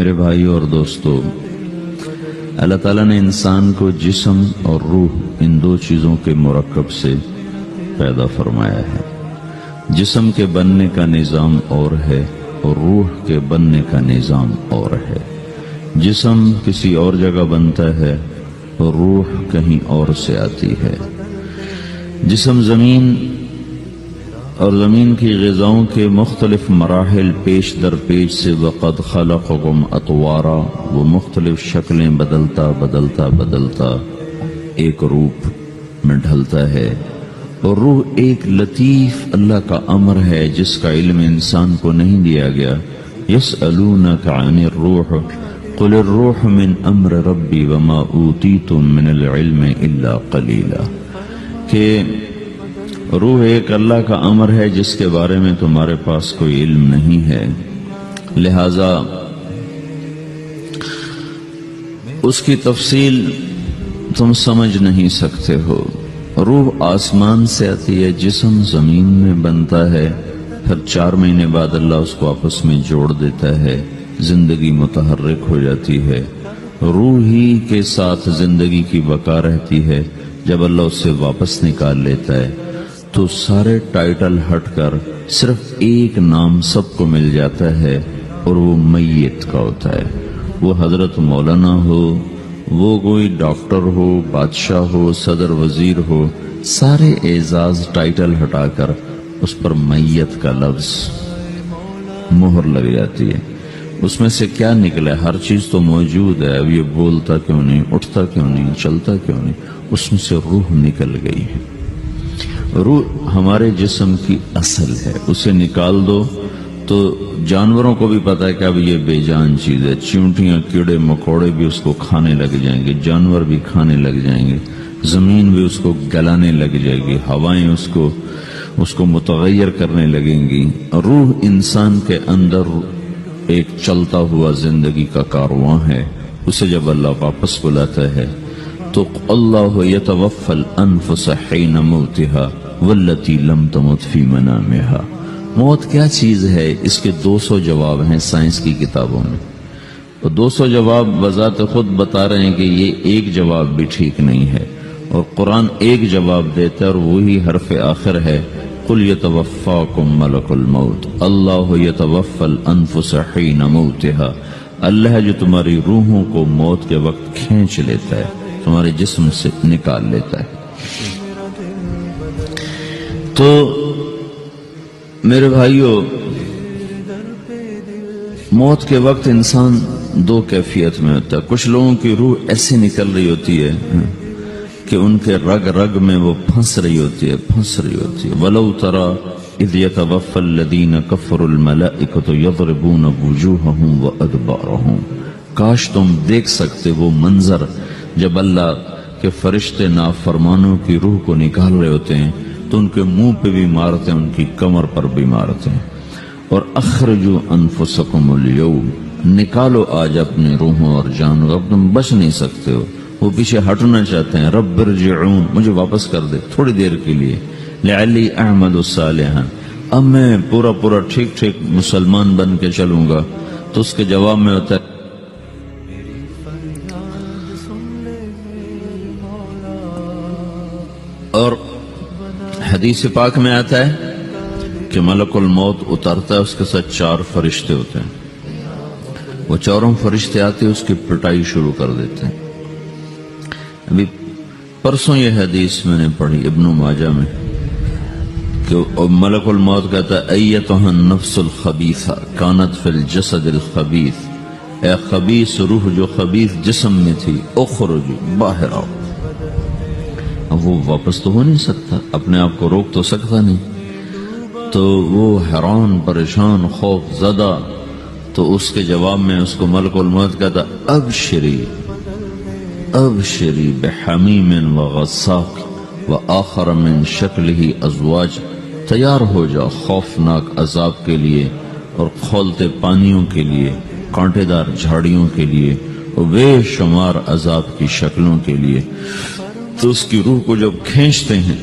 میرے بھائیو اور دوستو، اللہ تعالیٰ نے انسان کو جسم اور روح ان دو چیزوں کے مرکب سے پیدا فرمایا ہے۔ جسم کے بننے کا نظام اور ہے اور روح کے بننے کا نظام اور ہے۔ جسم کسی اور جگہ بنتا ہے اور روح کہیں اور سے آتی ہے۔ جسم زمین اور زمین کی غذاؤں کے مختلف مراحل پیش در پیش سے وقد خلقکم اطوارا، وہ مختلف شکلیں بدلتا بدلتا بدلتا ایک روپ میں ڈھلتا ہے، اور روح ایک لطیف اللہ کا امر ہے جس کا علم انسان کو نہیں دیا گیا۔ یسألونک عن الروح قل الروح من امر ربی وما اوتیتم من العلم الا قلیلا، کہ روح ایک اللہ کا امر ہے جس کے بارے میں تمہارے پاس کوئی علم نہیں ہے، لہذا اس کی تفصیل تم سمجھ نہیں سکتے ہو۔ روح آسمان سے آتی ہے، جسم زمین میں بنتا ہے، پھر 4 مہینے بعد اللہ اس کو آپس میں جوڑ دیتا ہے، زندگی متحرک ہو جاتی ہے۔ روح ہی کے ساتھ زندگی کی بقا رہتی ہے۔ جب اللہ اس سے واپس نکال لیتا ہے تو سارے ٹائٹل ہٹ کر صرف ایک نام سب کو مل جاتا ہے، اور وہ میت کا ہوتا ہے۔ وہ حضرت مولانا ہو، وہ کوئی ڈاکٹر ہو، بادشاہ ہو، صدر وزیر ہو، سارے اعزاز ٹائٹل ہٹا کر اس پر میت کا لفظ مہر لگ جاتی ہے۔ اس میں سے کیا نکلا ہے؟ ہر چیز تو موجود ہے، اب یہ بولتا کیوں نہیں، اٹھتا کیوں نہیں، چلتا کیوں نہیں؟ اس میں سے روح نکل گئی ہے۔ روح ہمارے جسم کی اصل ہے، اسے نکال دو تو جانوروں کو بھی پتا ہے کہ اب یہ بے جان چیز ہے، چیونٹیاں کیڑے مکوڑے بھی اس کو کھانے لگ جائیں گے، جانور بھی کھانے لگ جائیں گے، زمین بھی اس کو گلانے لگ جائے گی، ہوائیں اس کو متغیر کرنے لگیں گی۔ روح انسان کے اندر ایک چلتا ہوا زندگی کا کارواں ہے۔ اسے جب اللہ واپس بلاتا ہے تو اللہ یتوفی الانفس حین موتها والتی لم تمت فی منامها۔ موت کیا چیز ہے؟ اس کے 200 جواب ہیں سائنس کی کتابوں میں، اور 200 جواب بذات خود بتا رہے ہیں کہ یہ ایک جواب بھی ٹھیک نہیں ہے، اور قرآن ایک جواب دیتا ہے اور وہی حرف آخر ہے، قل یتوفاکم ملک الموت اللہ یتوفی الانفس حین موتها۔ اللہ ہے جو تمہاری روحوں کو موت کے وقت کھینچ لیتا ہے، تمہارے جسم سے نکال لیتا ہے۔ تو میرے بھائیو، موت کے وقت انسان 2 کیفیت میں ہوتا ہے۔ کچھ لوگوں کی روح ایسے نکل رہی ہوتی ہے کہ ان کے رگ رگ میں وہ پھنس رہی ہوتی ہے۔ وَلَوْ تَرَى إِذْ يَتَوَفَّى الَّذِينَ كَفَرُوا الْمَلَائِكَةُ يَضْرِبُونَ وُجُوهَهُمْ وَأَدْبَارَهُمْ۔ کاش تم دیکھ سکتے وہ منظر جب اللہ کے فرشتے نافرمانوں کی روح کو نکال رہے ہوتے ہیں تو ان کے منہ پہ بھی مارتے ہیں، ان کی کمر پر بھی مارتے ہیں۔ اور اخرجوا انفسکم اليوم، نکالو آج اپنے روحوں اور جانوں، اب تم بچ نہیں سکتے ہو۔ وہ پیچھے ہٹنا چاہتے ہیں، رب ارجعون، مجھے واپس کر دے تھوڑی دیر کے لیے، لعلی اعمل صالحا، اب میں پورا ٹھیک مسلمان بن کے چلوں گا۔ تو اس کے جواب میں ہوتا ہے اور حدیث پاک میں آتا ہے کہ ملک الموت اترتا ہے، اس کے ساتھ 4 فرشتے ہوتے ہیں۔ وہ 4 فرشتے آتے اس کی پٹائی شروع کر دیتے ہیں۔ ابھی پرسوں یہ حدیث میں نے پڑھی ابن ماجہ میں کہ ملک الموت کہتا ہے ایتها النفس الخبیثہ کانت فی الجسد الخبیث، اے خبیث روح جو خبیث جسم میں تھی، اخرج، باہر آؤ۔ اب وہ واپس تو ہو نہیں سکتا، اپنے آپ کو روک تو سکتا نہیں، تو وہ حیران، پریشان، خوف زدہ، تو اس کے جواب میں اس کو ملک الموت کہتا ابشری بحمیم وغساق وآخر من شکلہ ازواج، تیار ہو جا خوفناک عذاب کے لیے اور کھولتے پانیوں کے لیے، کانٹے دار جھاڑیوں کے لیے، اور بے شمار عذاب کی شکلوں کے لیے۔ تو اس کی روح کو جب کھینچتے ہیں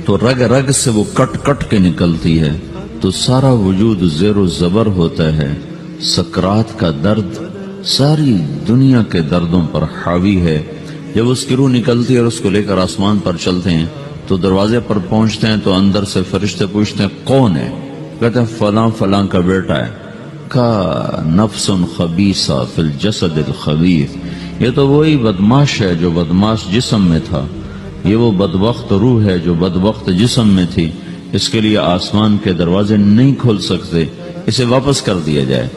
تو رگ رگ سے وہ کٹ کٹ کے نکلتی ہے، تو سارا وجود زیر و زبر ہوتا ہے، سکرات کا درد ساری دنیا کے دردوں پر حاوی ہے۔ جب اس کی روح نکلتی ہے اور اس کو لے کر آسمان پر چلتے ہیں تو دروازے پر پہنچتے ہیں تو اندر سے فرشتے پوچھتے ہیں کون ہے؟ کہتے ہیں فلاں فلاں کا بیٹا ہے۔ کا نفس خبیثہ فی الجسد الخبیث، یہ تو وہی بدماش ہے جو بدماش جسم میں تھا، یہ وہ بدبخت روح ہے جو بدبخت جسم میں تھی، اس کے لیے آسمان کے دروازے نہیں کھول سکتے، اسے واپس کر دیا جائے۔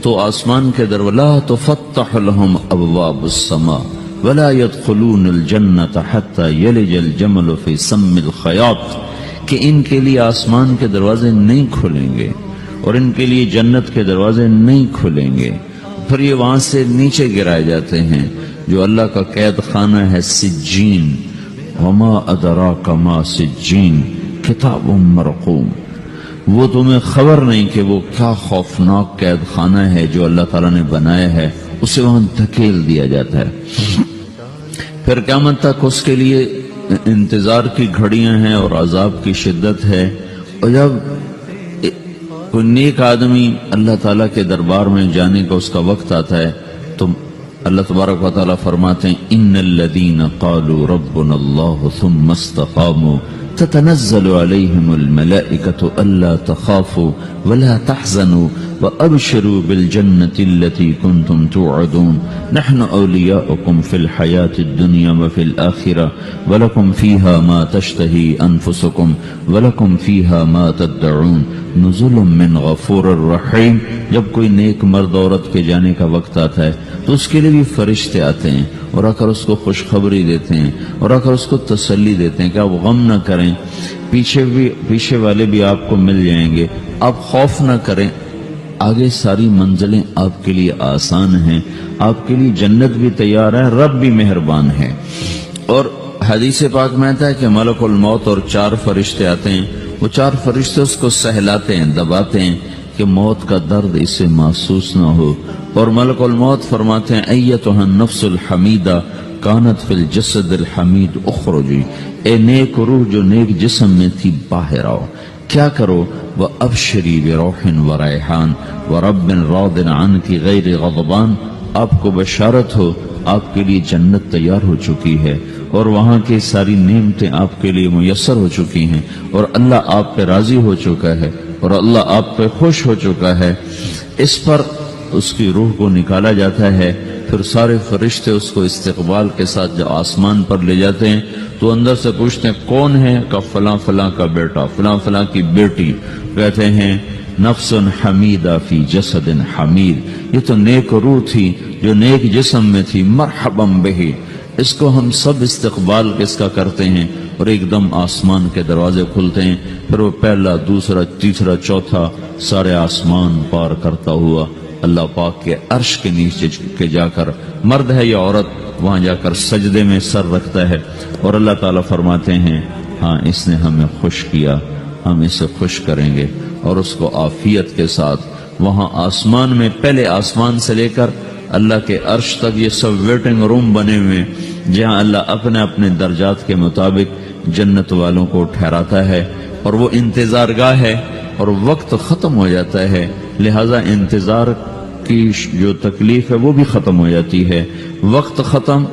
تو آسمان کے دروازے لا تفتح لهم ابواب السماء ولا يدخلون الجنة حتى يلج الجمل في سم الخياط، کہ ان کے لیے آسمان کے دروازے نہیں کھلیں گے اور ان کے لیے جنت کے دروازے نہیں کھلیں گے، پھر یہ وہاں سے نیچے گرائے جاتے ہیں جو اللہ کا قید خانہ ہے سجین۔ وما ادراک ما سجین کتاب مرقوم، وہ تمہیں خبر نہیں کہ وہ کیا خوفناک قید خانہ ہے جو اللہ تعالیٰ نے بنایا ہے، اسے وہاں دھکیل دیا جاتا ہے۔ پھر قیامت تک اس کے لیے انتظار کی گھڑیاں ہیں اور عذاب کی شدت ہے۔ اور جب کوئی نیک آدمی اللہ تعالیٰ کے دربار میں جانے کا اس کا وقت آتا ہے تو اللہ تبارک و تعالیٰ فرماتے ہیں ان الذین قالوا ربنا اللہ ثم استقاموا تتنزل علیہم الملائکۃ الا تخافوا ولا تحزنوا وابشروا بالجنة التي كنتم توعدون نحن اولیاؤکم فی الحیاة الدنیا وفی الآخرة ولکم فیہا ما تشتہی انفسکم ولکم فیہا ما تدعون نزل من غفور الرحیم۔ جب کوئی نیک مرد عورت کے جانے کا وقت آتا ہے تو اس کے لیے بھی فرشتے آتے ہیں اور آ کر اس کو خوشخبری دیتے ہیں اور آ کر اس کو تسلی دیتے ہیں کہ آپ غم نہ کریں، پیچھے والے بھی آپ کو مل جائیں گے، آپ خوف نہ کریں، آگے ساری منزلیں آپ کے لیے آسان ہیں، آپ کے لیے جنت بھی تیار ہے، رب بھی مہربان ہے۔ اور حدیث پاک میں آتا ہے کہ ملک الموت اور 4 فرشتے آتے ہیں، وہ 4 فرشتے اس کو سہلاتے ہیں، دباتے ہیں کہ موت کا درد اسے محسوس نہ ہو، اور ملک الموت فرماتے ہیں ایتھا النفس الحمیدہ کانت فی الجسد الحمید اخرجی، اے نیک روح جو نیک جسم میں تھی باہر آؤ، کیا کرو؟ وَأَبْشِرِي بِرَوْحٍ وَرَيْحَانٍ وَرَبٍّ رَاضٍ عَنْكِ غَيْرِ غَضْبَانٍ، آپ کو بشارت ہو آپ کے لیے جنت تیار ہو چکی ہے اور وہاں کی ساری نعمتیں آپ کے لیے میسر ہو چکی ہیں اور اللہ آپ پہ راضی ہو چکا ہے اور اللہ آپ پہ خوش ہو چکا ہے۔ اس پر اس کی روح کو نکالا جاتا ہے، پھر سارے فرشتے اس کو استقبال کے ساتھ جب آسمان پر لے جاتے ہیں تو اندر سے پوچھتے ہیں کون ہے؟ کہ فلاں فلاں کا بیٹا، فلاں فلاں کی بیٹی۔ کہتے ہیں نفس حمیدہ فی جسد حمید، یہ تو نیک روح تھی جو نیک جسم میں تھی، مرحبا بہی، اس کو ہم سب استقبال کس کا کرتے ہیں، اور ایک دم آسمان کے دروازے کھلتے ہیں، پھر وہ پہلا دوسرا تیسرا چوتھا سارے آسمان پار کرتا ہوا اللہ پاک کے عرش کے نیچے کے جا کر، مرد ہے یا عورت، وہاں جا کر سجدے میں سر رکھتا ہے اور اللہ تعالیٰ فرماتے ہیں ہاں اس نے ہمیں خوش کیا، ہم اسے خوش کریں گے، اور اس کو عافیت کے ساتھ وہاں آسمان میں، پہلے آسمان سے لے کر اللہ کے عرش تک یہ سب ویٹنگ روم بنے ہوئے جہاں اللہ اپنے اپنے درجات کے مطابق جنت والوں کو ٹھہراتا ہے، اور وہ انتظار گاہ ہے اور وقت ختم ہو جاتا ہے، لہذا انتظار کی جو تکلیف ہے وہ بھی ختم ہو جاتی ہے۔ وقت ختم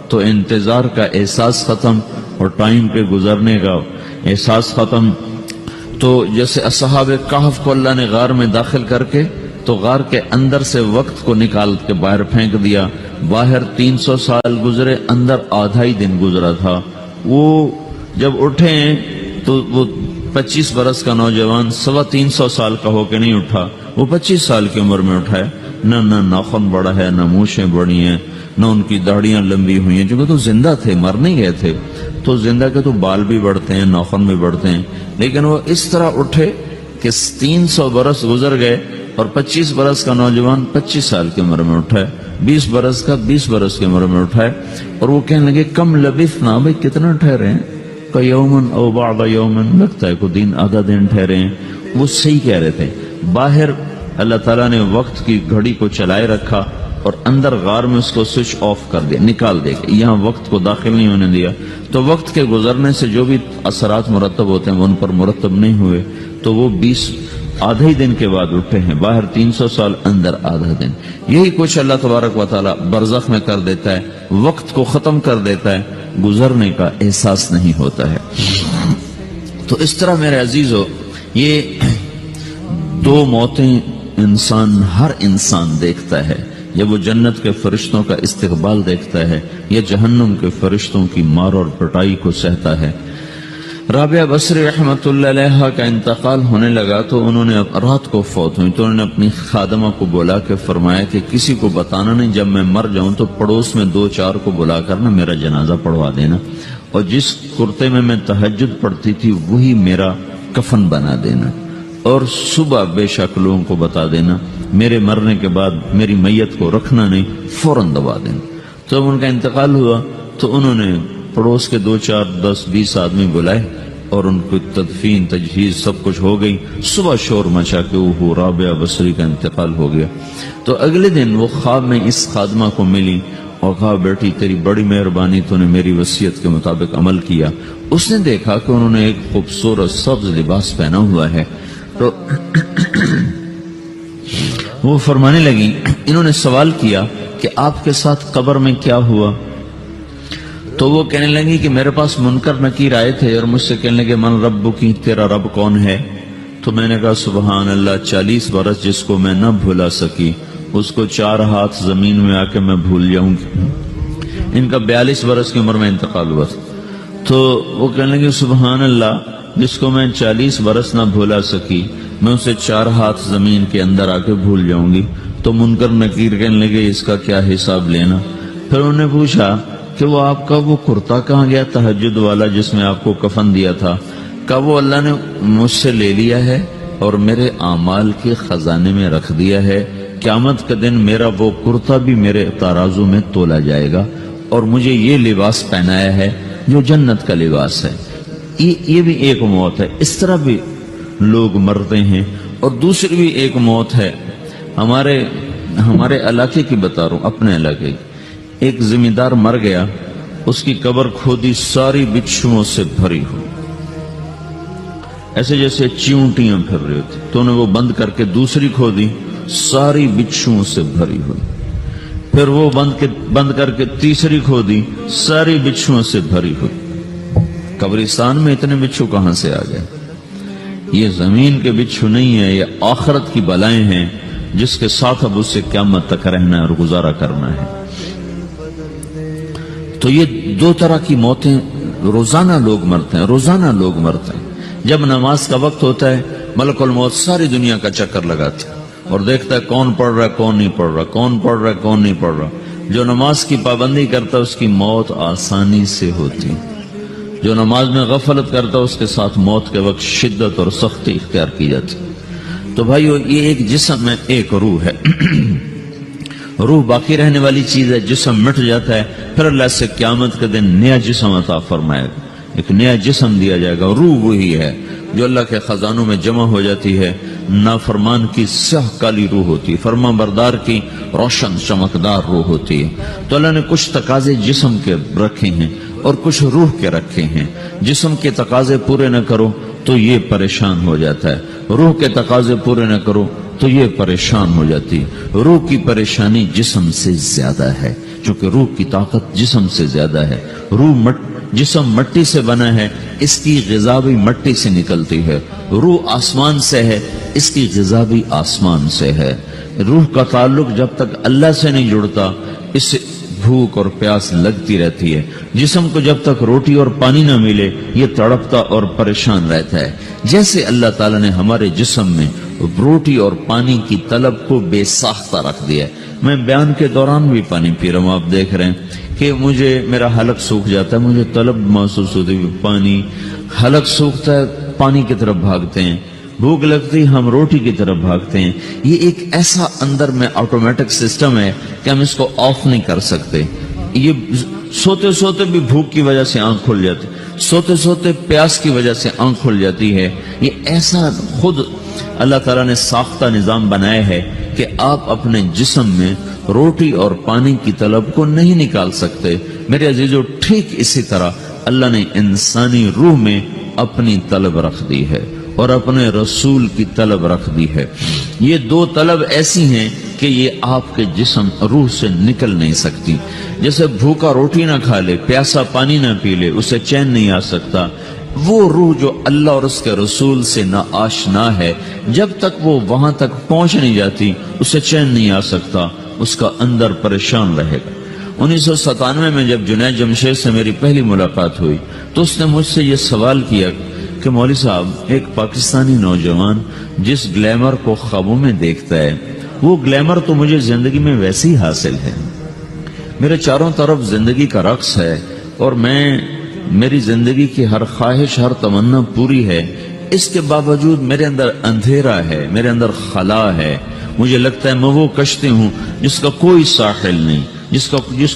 تو انتظار کا احساس ختم اور ٹائم پہ گزرنے کا احساس ختم۔ تو جیسے اصحاب کہف کو اللہ نے غار میں داخل کر کے تو غار کے اندر سے وقت کو نکال کے باہر پھینک دیا، باہر 300 سال گزرے، اندر آدھا ہی دن گزرا تھا۔ وہ جب اٹھے تو وہ 25 برس کا نوجوان 325 سال کا ہو کے نہیں اٹھا، وہ 25 سال کی عمر میں اٹھا ہے، نہ ناخن بڑا ہے، نہ مونچھیں بڑی ہیں، نہ ان کی داڑیاں لمبی ہوئی ہیں، چونکہ تو زندہ تھے، مر نہیں گئے تھے، تو زندہ کے تو بال بھی بڑھتے ہیں، ناخن بھی بڑھتے ہیں، لیکن وہ اس طرح اٹھے کہ 300 برس گزر گئے اور 25 برس کا نوجوان 25 سال کی عمر میں اٹھا ہے، 20 برس کا 20 برس کی عمر میں اٹھا ہے، اور وہ کہنے لگے کم لبثنا، بھائی کتنا ٹھہرے ہیں؟ کہ یومن او بعد یومن، لگتا ہے کوئی دن آدھا دن ٹھہرے ہیں۔ وہ صحیح کہہ رہے تھے، باہر اللہ تعالیٰ نے وقت کی گھڑی کو چلائے رکھا اور اندر غار میں اس کو سوئچ آف کر دیا، نکال دیا، یہاں وقت کو داخل نہیں ہونے دیا، تو وقت کے گزرنے سے جو بھی اثرات مرتب ہوتے ہیں وہ ان پر مرتب نہیں ہوئے، تو وہ آدھے ہی دن کے بعد اٹھے ہیں، باہر 300 سال، اندر آدھا دن. یہی کچھ اللہ تبارک و تعالی برزخ میں کر دیتا ہے، وقت کو ختم کر دیتا ہے، گزرنے کا احساس نہیں ہوتا ہے. تو اس طرح میرے عزیزو، یہ دو موتیں ہر انسان دیکھتا ہے. جب وہ جنت کے فرشتوں کا استقبال دیکھتا ہے یا جہنم کے فرشتوں کی مار اور پٹائی کو سہتا ہے. رابعہ بصری رحمت اللہ علیہ کا انتقال ہونے لگا تو انہوں نے رات کو فوت ہوئی تو انہوں نے اپنی خادمہ کو بلا کے فرمایا کہ کسی کو بتانا نہیں، جب میں مر جاؤں تو پڑوس میں 2-4 کو بلا کر نا میرا جنازہ پڑھوا دینا، اور جس کرتے میں تہجد پڑھتی تھی وہی میرا کفن بنا دینا، اور صبح بے شک لوگوں کو بتا دینا، میرے مرنے کے بعد میری میت کو رکھنا نہیں، فوراً دبا دینا. تو جب ان کا انتقال ہوا تو انہوں نے پڑوس کے 2-4-10-20 آدمی بلائے اور ان کو تدفین تجہیز سب کچھ ہو گئی. صبح شور مچا کہ وہ رابعہ بصری کا انتقال ہو گیا. تو اگلے دن وہ خواب میں اس خادمہ کو ملی اور کہا بیٹی تیری بڑی مہربانی، تو نے میری وصیت کے مطابق عمل کیا. اس نے دیکھا کہ انہوں نے ایک خوبصورت سبز لباس پہنا ہوا ہے. تو وہ فرمانے لگی، انہوں نے سوال کیا کہ آپ کے ساتھ قبر میں کیا ہوا؟ تو وہ کہنے لگی کہ میرے پاس منکر نکیر آئے تھے اور مجھ سے کہنے لگے من رب کی، تیرا رب کون ہے؟ تو میں نے کہا سبحان اللہ، 40 برس جس کو میں نہ بھولا سکی اس کو 4 ہاتھ زمین میں آ کے میں بھول جاؤں گی. ان کا 42 برس کی عمر میں انتقال ہوا تھا. تو وہ کہنے لگے سبحان اللہ، جس کو میں 40 برس نہ بھولا سکی میں اسے 4 ہاتھ زمین کے اندر آ کے بھول جاؤں گی. تو منکر نکیر کہنے لگے اس کا کیا حساب لینا؟ پھر انہوں نے پوچھا کہ وہ آپ کا وہ کرتا کہاں گیا تہجد والا جس میں آپ کو کفن دیا تھا؟ کہ وہ اللہ نے مجھ سے لے لیا ہے اور میرے اعمال کے خزانے میں رکھ دیا ہے. قیامت کے دن میرا وہ کرتا بھی میرے ترازو میں تولا جائے گا اور مجھے یہ لباس پہنایا ہے جو جنت کا لباس ہے. یہ بھی ایک موت ہے. اس طرح بھی لوگ مرتے ہیں. اور دوسری بھی ایک موت ہے، ہمارے علاقے کی بتا رہا ہوں، اپنے علاقے کی. ایک زمیندار مر گیا، اس کی قبر کھودی، ساری بچھوؤں سے بھری ہوئی، ایسے جیسے چیونٹیاں پھر رہی ہوتی. تو انہیں وہ بند کر کے دوسری کھودی، ساری بچھوؤں سے بھری ہوئی. پھر وہ بند کر کے تیسری کھودی، ساری بچھوؤں سے بھری ہوئی. قبرستان میں اتنے بچھو کہاں سے آ گئے؟ یہ زمین کے بچھو نہیں ہے، یہ آخرت کی بلائیں ہیں جس کے ساتھ اب اس سے قیامت تک رہنا ہے اور گزارا کرنا ہے. تو یہ 2 طرح کی موتیں روزانہ لوگ مرتے ہیں، روزانہ لوگ مرتے ہیں. جب نماز کا وقت ہوتا ہے ملک الموت ساری دنیا کا چکر لگاتا ہے اور دیکھتا ہے کون پڑھ رہا ہے کون نہیں پڑھ رہا، کون پڑھ رہا ہے کون نہیں پڑھ رہا. جو نماز کی پابندی کرتا ہے اس کی موت آسانی سے ہوتی، جو نماز میں غفلت کرتا ہے اس کے ساتھ موت کے وقت شدت اور سختی اختیار کی جاتی. تو بھائیو، یہ ایک جسم میں ایک روح ہے. روح باقی رہنے والی چیز ہے، جسم مٹ جاتا ہے، پھر اللہ سے قیامت کے دن نیا جسم عطا فرمائے گا، ایک نیا جسم دیا جائے گا. روح وہی ہے جو اللہ کے خزانوں میں جمع ہو جاتی ہے. نافرمان کی سیاہ کالی روح ہوتی ہے، فرما بردار کی روشن چمکدار روح ہوتی ہے. تو اللہ نے کچھ تقاضے جسم کے رکھے ہیں اور کچھ روح کے رکھے ہیں. جسم کے تقاضے پورے نہ کرو تو یہ پریشان ہو جاتا ہے، روح کے تقاضے پورے نہ کرو تو یہ پریشان ہو جاتی ہے. روح کی پریشانی جسم سے زیادہ ہے چونکہ روح کی طاقت جسم سے زیادہ ہے. جسم مٹی سے بنا ہے، اس کی غذا بھی مٹی سے نکلتی ہے. روح آسمان سے ہے، اس کی غذا بھی آسمان سے ہے. روح کا تعلق جب تک اللہ سے نہیں جڑتا اس سے بھوک اور پیاس لگتی رہتی ہے. جسم کو جب تک روٹی اور پانی نہ ملے یہ تڑپتا اور پریشان رہتا ہے. جیسے اللہ تعالیٰ نے ہمارے جسم میں روٹی اور پانی کی طلب کو بے ساختہ رکھ دیا ہے. میں بیان کے دوران بھی پانی پی رہا ہوں، آپ دیکھ رہے ہیں کہ میرا حلق سوکھ جاتا ہے، مجھے طلب محسوس ہوتی ہے پانی. حلق سوکھتا ہے پانی کی طرف بھاگتے ہیں، بھوک لگتی ہم روٹی کی طرف بھاگتے ہیں. یہ ایک ایسا اندر میں آٹومیٹک سسٹم ہے کہ ہم اس کو آف نہیں کر سکتے. یہ سوتے سوتے بھی بھوک کی وجہ سے آنکھ کھل جاتی، سوتے سوتے پیاس کی وجہ سے آنکھ کھل جاتی ہے. یہ ایسا خود اللہ تعالیٰ نے ساختہ نظام بنایا ہے کہ آپ اپنے جسم میں روٹی اور پانی کی طلب کو نہیں نکال سکتے. میرے عزیزو، ٹھیک اسی طرح اللہ نے انسانی روح میں اپنی طلب رکھ دی ہے. اور اپنے رسول کی طلب رکھ دی ہے۔ یہ دو طلب ایسی ہیں کہ یہ آپ کے جسم روح سے نکل نہیں سکتی۔ جیسے بھوکا روٹی نہ کھا لے، پیاسا پانی نہ پی لے، اسے چین نہیں آ سکتا، وہ روح جو اللہ اور اس کے رسول سے نہ آشنا ہے، جب تک وہ وہاں تک پہنچ نہیں جاتی اسے چین نہیں آ سکتا، اس کا اندر پریشان رہے گا۔ 1997 میں جب جنید جمشید سے میری پہلی ملاقات ہوئی تو اس نے مجھ سے یہ سوال کیا کہ مولوی صاحب، ایک پاکستانی نوجوان جس گلیمر کو خوابوں میں دیکھتا ہے، وہ گلیمر تو مجھے زندگی میں ویسے ہی حاصل ہے، میرے چاروں طرف زندگی کا رقص ہے اور میری زندگی کی ہر خواہش، ہر تمنا پوری ہے، اس کے باوجود میرے اندر اندھیرا ہے، میرے اندر خلا ہے، مجھے لگتا ہے میں وہ کشتی ہوں جس کا کوئی ساحل نہیں، جس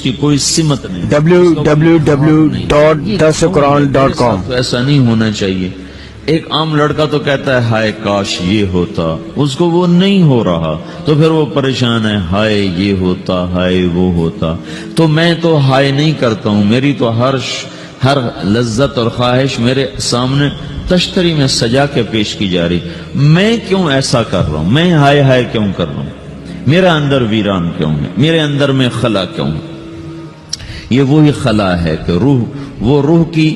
کی کوئی سمت نہیں۔ www.darsulquran.com تو ایسا نہیں ہونا چاہیے۔ ایک عام لڑکا تو کہتا ہے ہائے کاش یہ ہوتا، اس کو وہ نہیں ہو رہا تو پھر وہ پریشان ہے، ہائے یہ ہوتا، ہائے وہ ہوتا۔ تو میں تو ہائے نہیں کرتا ہوں، میری تو ہر لذت اور خواہش میرے سامنے تشتری میں سجا کے پیش کی جا رہی، میں کیوں ایسا کر رہا ہوں، میں ہائے ہائے کیوں کر رہا ہوں، میرا اندر ویران کیوں ہے، میرے اندر میں خلا کیوں ہے؟ یہ وہی خلا ہے کہ وہ روح کی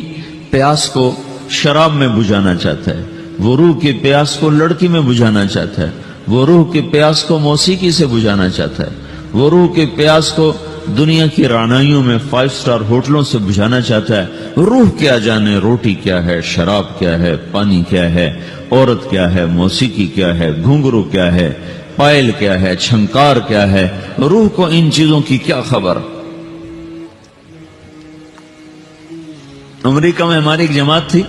پیاس کو شراب میں بجھانا چاہتا ہے، وہ روح کی پیاس کو لڑکی میں بجھانا چاہتا ہے، وہ روح کی پیاس کو موسیقی سے بجھانا چاہتا ہے، وہ روح کی پیاس کو دنیا کی رعنائیوں میں 5 سٹار ہوٹلوں سے بجھانا چاہتا ہے۔ روح کیا جانے روٹی کیا ہے، شراب کیا ہے، پانی کیا ہے، عورت کیا ہے، موسیقی کیا ہے، گھنگرو کیا ہے، پائل کیا ہے، چھنکار کیا ہے، روح کو ان چیزوں کی کیا خبر؟ امریکہ میں ہماری ایک جماعت تھی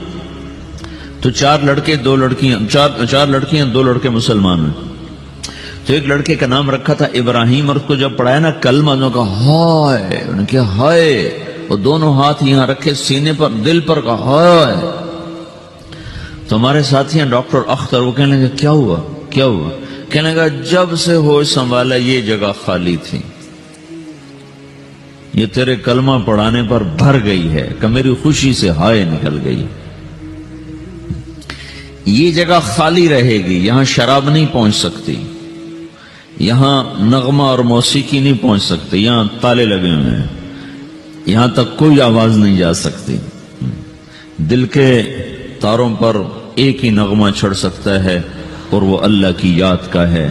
تو 4 لڑکے 2 لڑکیاں، 4 لڑکیاں 2 لڑکے مسلمان ہیں۔ تو ایک لڑکے کا نام رکھا تھا ابراہیم، اور اس کو جب پڑھایا نا کلمہ، انہوں نے کہا ہائے، انہوں نے کہا ہائے، وہ دونوں ہاتھ یہاں رکھے سینے پر، دل پر، کہا ہائے۔ تو ہمارے ساتھی ہیں ڈاکٹر اختر، وہ کہنے لگے کیا ہوا کیا ہوا؟ کہنے لگا جب سے ہوش سنبھالا یہ جگہ خالی تھی، یہ تیرے کلمہ پڑھانے پر بھر گئی ہے کہ میری خوشی سے ہائے نکل گئی۔ یہ جگہ خالی رہے گی، یہاں شراب نہیں پہنچ سکتی، یہاں نغمہ اور موسیقی نہیں پہنچ سکتی، یہاں تالے لگے ہوئے ہیں، یہاں تک کوئی آواز نہیں جا سکتی۔ دل کے تاروں پر ایک ہی نغمہ چڑھ سکتا ہے اور وہ اللہ کی یاد کا ہے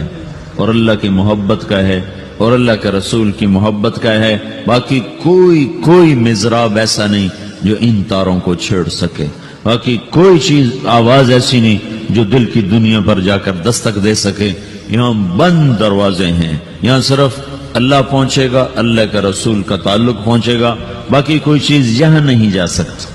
اور اللہ کی محبت کا ہے اور اللہ کے رسول کی محبت کا ہے۔ باقی کوئی مضراب ایسا نہیں جو ان تاروں کو چھیڑ سکے، باقی کوئی چیز آواز ایسی نہیں جو دل کی دنیا پر جا کر دستک دے سکے۔ یہاں بند دروازے ہیں، یہاں صرف اللہ پہنچے گا، اللہ کے رسول کا تعلق پہنچے گا، باقی کوئی چیز یہاں نہیں جا سکتی۔